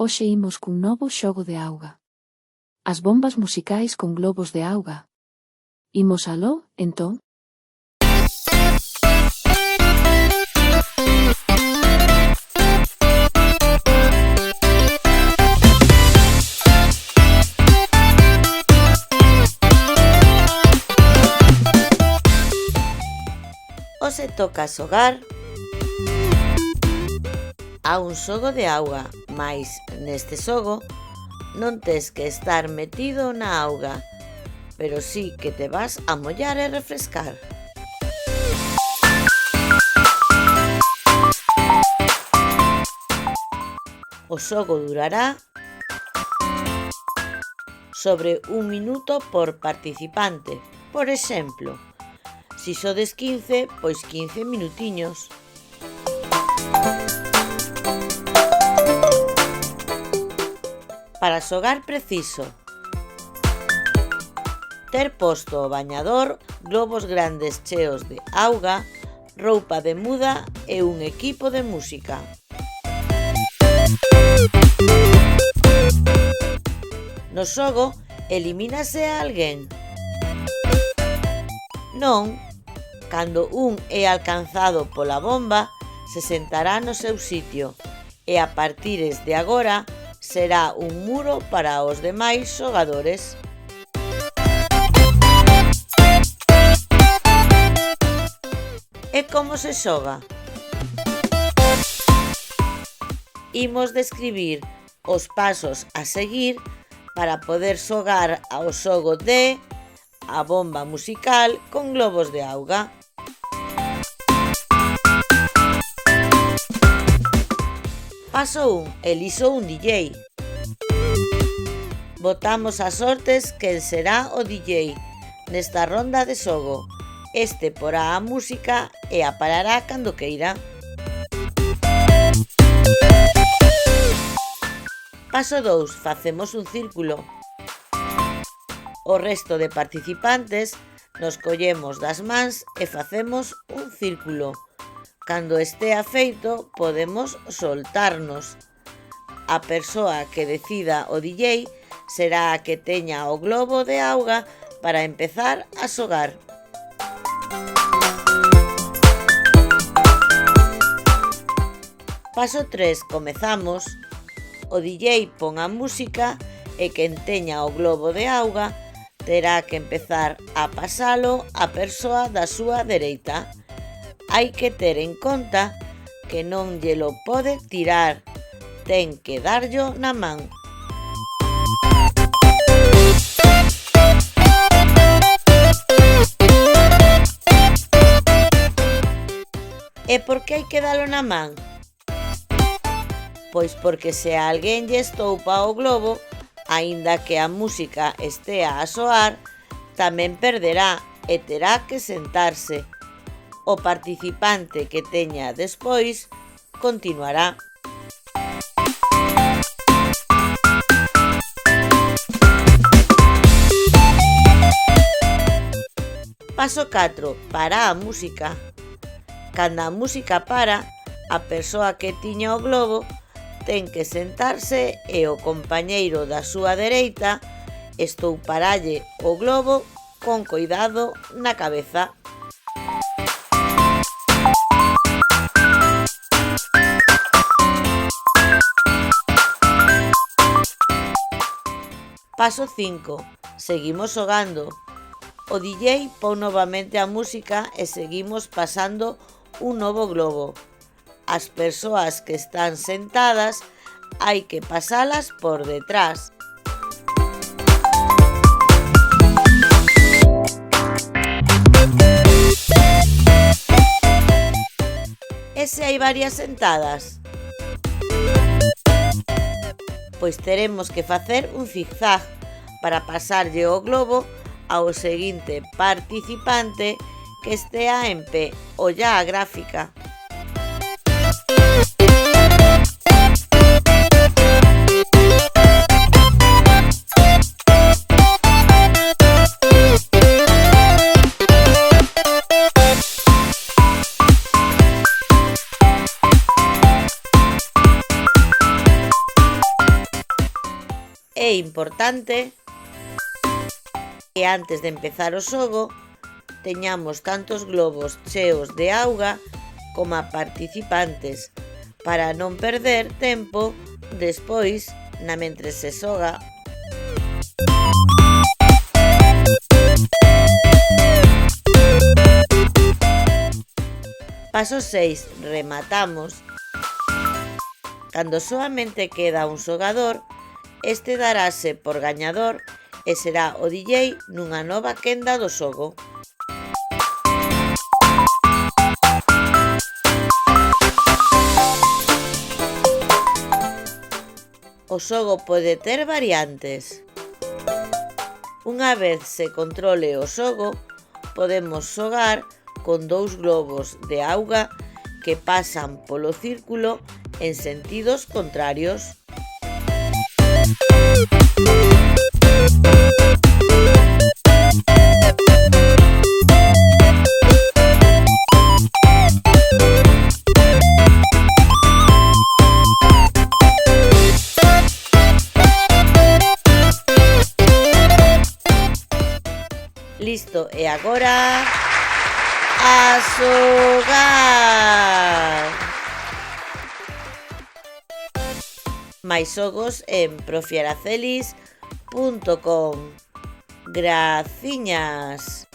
Hoxe imos cun novo xogo de auga. As bombas musicais con globos de auga. Imos aló, entón? Hoxe toca xogar a un xogo de auga, mais neste xogo non tes que estar metido na auga, pero sí que te vas a mollar e refrescar. O xogo durará sobre 1 minuto por participante. Por exemplo, si sodes 15, pois 15 minutiños. Para xogar preciso ter posto o bañador, globos grandes cheos de auga, roupa de muda e un equipo de música. No xogo, elimínase a alguén. Non, cando un é alcanzado pola bomba, se sentará no seu sitio e a partires de agora será un muro para os demais xogadores. E como se xoga? Imos describir os pasos a seguir para poder xogar ao xogo de a bomba musical con globos de auga. Paso 1. Elixo un DJ. Votamos as sortes quen será o DJ nesta ronda de xogo. Este porá a música e a parará cando queira. Paso 2. Facemos un círculo. O resto de participantes nos collemos das mans e facemos un círculo. Cando estea feito, podemos soltarnos. A persoa que decida o DJ será a que teña o globo de auga para empezar a xogar. Paso 3. Comezamos. O DJ pon a música e quen teña o globo de auga terá que empezar a pasalo á persoa da súa dereita. Hai que ter en conta que non llelo pode tirar, ten que darllo na man. E por que hai que dalo na man? Pois porque se a alguén lle estoupa o globo, aínda que a música estea a soar, tamén perderá e terá que sentarse. O participante que teña despois continuará. Paso 4. Para a música. Cando a música para, a persoa que tiña o globo ten que sentarse e o compañeiro da súa dereita estouparalle o globo con coidado na cabeza. Paso 5. Seguimos xogando. O DJ pon novamente a música e seguimos pasando un novo globo. As persoas que están sentadas hai que pasalas por detrás. E se hai varias sentadas? Pois teremos que facer un zigzag para pasarlle o globo ao seguinte participante que estea en pé. Olla a gráfica. É importante que antes de empezar o xogo teñamos tantos globos cheos de auga como a participantes para non perder tempo despois na mentre se xoga. Paso 6. Rematamos. Cando soamente queda un xogador, este darase por gañador e será o DJ nunha nova quenda do xogo. O xogo pode ter variantes. Unha vez se controle o xogo, podemos xogar con 2 globos de auga que pasan polo círculo en sentidos contrarios. Listo, e agora a xogar! Máis xogos en profiaracelis.com. Graciñas!